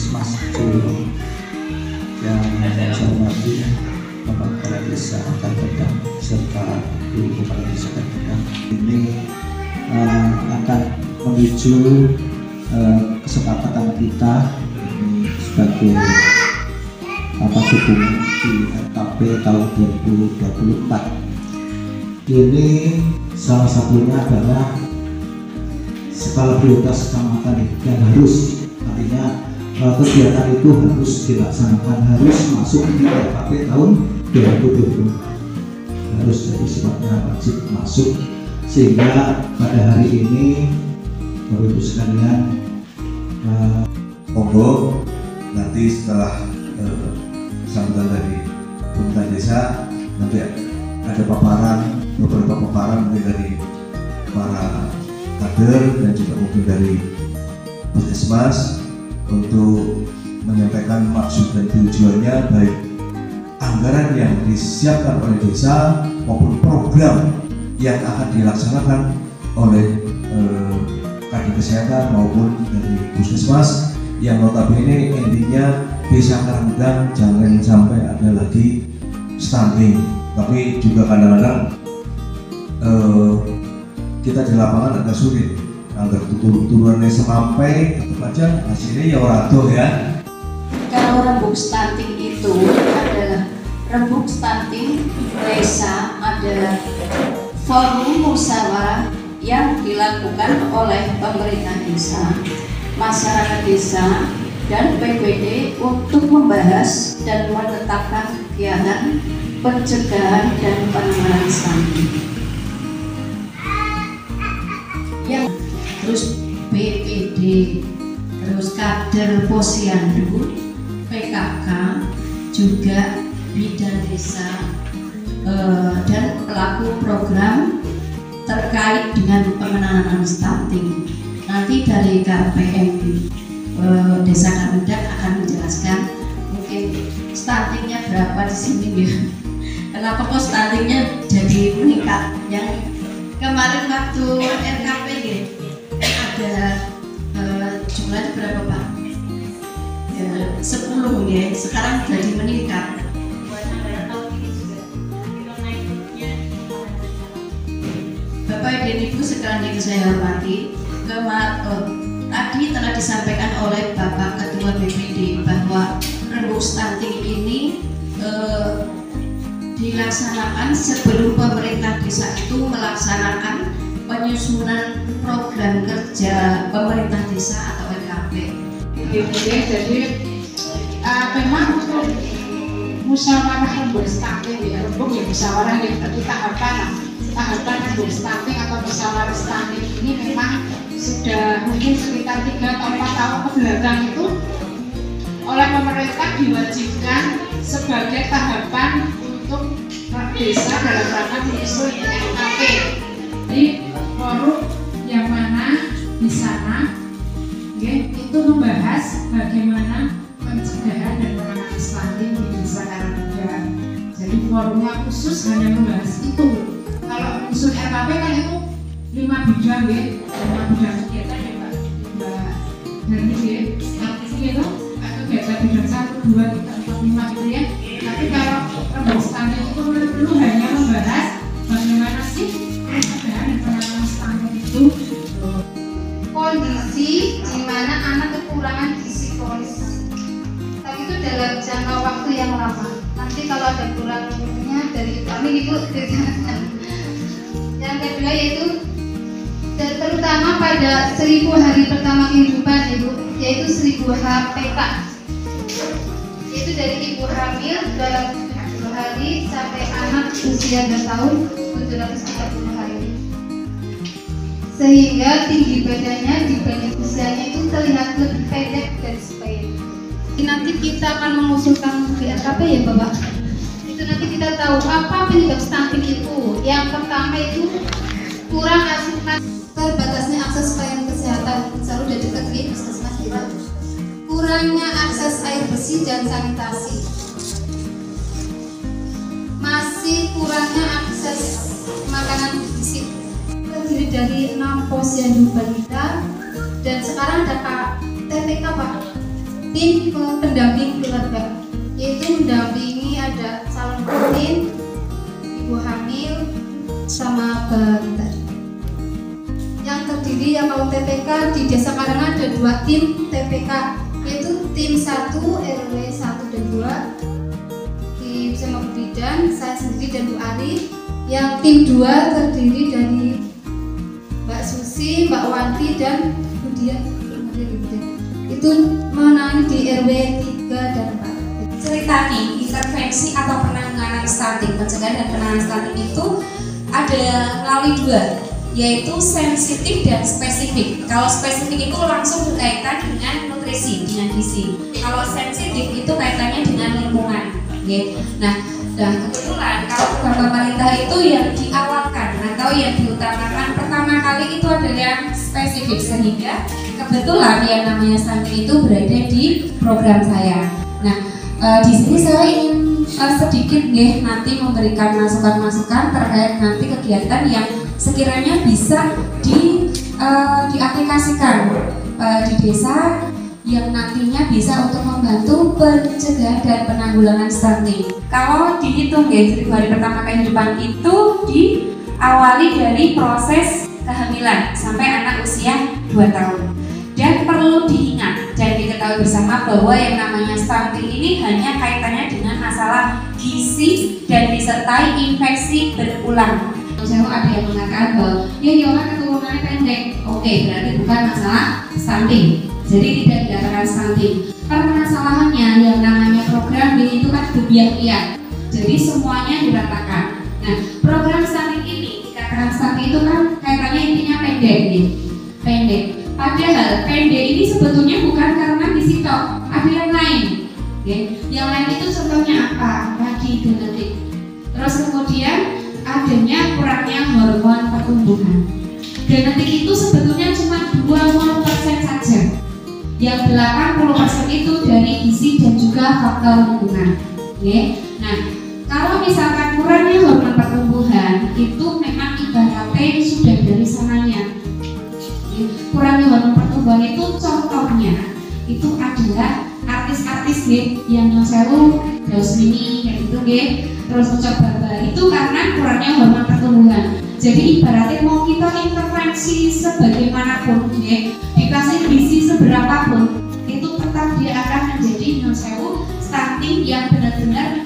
Puskesmas Ciwidey yang saya hormati Bapak Kepala Desa Karpedang serta Ibu Kepala Desa Karpedang. Ini akan menuju kesepakatan kita sebagai dukungan di RKP tahun 2024. Ini salah satunya adalah skala prioritas kecamatan yang harus, artinya kegiatan itu harus dilaksanakan, harus masuk di RKP tahun 2024, harus jadi sifatnya wajib masuk, sehingga pada hari ini Bapak Ibu sekalian monggo nanti setelah sambutan dari pemerintah desa nanti ada beberapa paparan mungkin dari para kader dan juga mungkin dari puskesmas untuk menyampaikan maksud dan tujuannya, baik anggaran yang disiapkan oleh desa maupun program yang akan dilaksanakan oleh kader kesehatan maupun dari puskesmas, yang notabene intinya desa Karangdang jangan sampai ada lagi stunting. Tapi juga kadang-kadang kita di lapangan agak sulit agar turunannya sampai tetap aja hasilnya ya orado ya. Kalau rembuk stunting itu adalah rembuk stunting desa, ada forum musyawarah yang dilakukan oleh pemerintah desa, masyarakat desa, dan PPD untuk membahas dan menetapkan kegiatan pencegahan dan penanganan stunting. Yang terus BPD, terus kader posyandu, PKK, juga bidan desa, dan pelaku program terkait dengan penanganan stunting. Nanti dari KPM Desa Karangdang akan menjelaskan mungkin stuntingnya berapa di sini ya. Kenapa kok stuntingnya jadi meningkat? Yang kemarin waktu RKP ya, ada jumlahnya berapa Pak? Ya, 10 ya, sekarang jadi meningkat. Bapak dan Ibu sekalian yang saya hormati, tadi telah disampaikan oleh Bapak Ketua BPD bahwa rembuk stunting ini dilaksanakan sebelum pemerintah desa itu melaksanakan penyusunan program kerja pemerintah desa atau RKP. Jadi memang untuk musyawarah rembuk stunting ya, rembuk ya musyawarah yang tadi tahapan rembuk stunting atau musyawarah stunting ini memang sudah mungkin sekitar 3 atau 4 tahun kebelakang itu oleh pemerintah diwajibkan sebagai tahapan untuk desa dalam rangka menyusun RKP. Jadi forum yang mana di sana itu membahas bagaimana pencegahan dan penanganan stunting di desa Karangdang. Jadi forumnya khusus hanya membahas itu. Kalau menyusun RKP kan itu 5 bidang ya, 5 bidang kegiatan ya Mbak dari itu atau kegiatan bidang 1, 2, 3, 4, 5 gitu ya. Tapi kalau rembuk stunting itu perlu hanya membahas bagaimana sih pencegahan dan penanganan stunting itu. Kondisi di mana anak kekurangan gizi kronis, tapi itu dalam jangka waktu yang lama. Nanti kalau ada kurangnya dari kami itu yang kedua yaitu terutama pada 1000 hari pertama kehidupan yaitu 1000 HPK, yaitu dari ibu hamil dalam 70 hari sampai anak usia 2 tahun 730 hari, sehingga tinggi badannya dibanding usianya itu terlihat lebih pendek dan sepele. Nanti kita akan mengusulkan di RKP ya Bapak. Itu nanti kita tahu apa penyebab stunting itu. Yang pertama itu kurang asupan, terbatasnya akses pelayanan kesehatan, selalu udah dekat di puskesmas gitu. Kurangnya akses air bersih dan sanitasi. Masih kurangnya akses makanan gizi. Terdiri dari 6 posyandu balita dan sekarang ada TPK Pak. tim pendamping keluarga, yaitu mendampingi ada calon pengantin, ibu hamil, sama balita. Yang terdiri yang kalau TPK di Desa Karang ada 2 tim TPK, yaitu tim 1 RW 1 dan 2 di bersama Bu Bidan, saya sendiri dan Bu Ari. Yang tim 2 terdiri dari Mbak Susi, Mbak Wanti dan Bu Dian. Itu menangani di RW 3 dan 4. Cerita nih, intervensi atau penanganan stunting, pencegahan dan penanganan stunting itu ada melalui 2, yaitu sensitif dan spesifik. Kalau spesifik itu langsung berkaitan dengan nutrisi, dengan gizi. Kalau sensitif itu kaitannya dengan lingkungan. Nah, kebetulan kalau program pemerintah itu yang diawalkan atau yang diutamakan pertama kali itu adalah yang spesifik, sehingga kebetulan yang namanya stunting itu berada di program saya. Nah, di sini saya ingin sedikit nanti memberikan masukan-masukan terkait nanti kegiatan yang sekiranya bisa diaplikasikan di desa yang nantinya bisa untuk membantu pencegahan dan penanggulangan stunting. Kalau dihitung 1000 hari pertama kehidupan itu diawali dari proses kehamilan sampai anak usia 2 tahun. Dan perlu diingat dan diketahui bersama bahwa yang namanya stunting ini hanya kaitannya dengan masalah gizi dan disertai infeksi berulang. Misalnya ada yang mengatakan bahwa ya Yola keturunannya pendek, oke, berarti bukan masalah stunting. Jadi tidak dikatakan stunting. Permasalahannya yang namanya program B itu kan berbiak-biak, jadi semuanya diratakan. Nah, program stunting ini dikatakan stunting itu kan kaitannya intinya pendek nih, pendek. Padahal pendek ini sebetulnya bukan karena gizi tok, ada yang lain. Yang lain itu contohnya apa? Pagi genetik. Terus kemudian adanya kurangnya hormon pertumbuhan. Genetik itu sebetulnya cuma 20% saja. Yang 80% itu dari gizi dan juga faktor lingkungan. Nah, kalau misalkan kurangnya hormon pertumbuhan itu memang ibaratnya sudah dari sananya. Kurangnya hormon pertumbuhan itu contohnya itu adalah artis-artis yang nyonsewu, Dausmini kayak gitu terus mencoba itu karena kurangnya hormon pertumbuhan. Jadi ibaratnya mau kita intervensi sebagaimanapun dikasih gizi seberapapun itu tetap dia akan menjadi nyonsewu stunting yang benar-benar